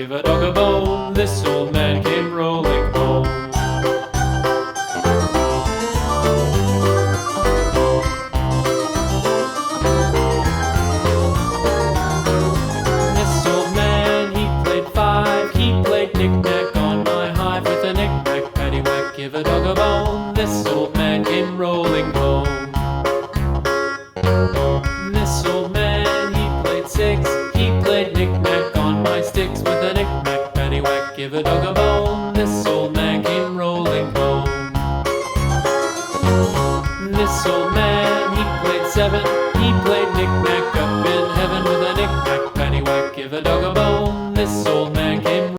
give a dog a bone. This old man came rolling home. This old man, he played five. He played knick-knack on my hive with a knick-knack, paddywhack, give a dog a bone. This old man came rolling home. This old man, he played six. He played knick-knack on my sticks with a knick-knack, paddywhack, give a dog a bone. This old man came rolling home. This old man, he played seven. He played knick-knack up in heaven with a knick-knack, paddywhack, give a dog a bone. This old man came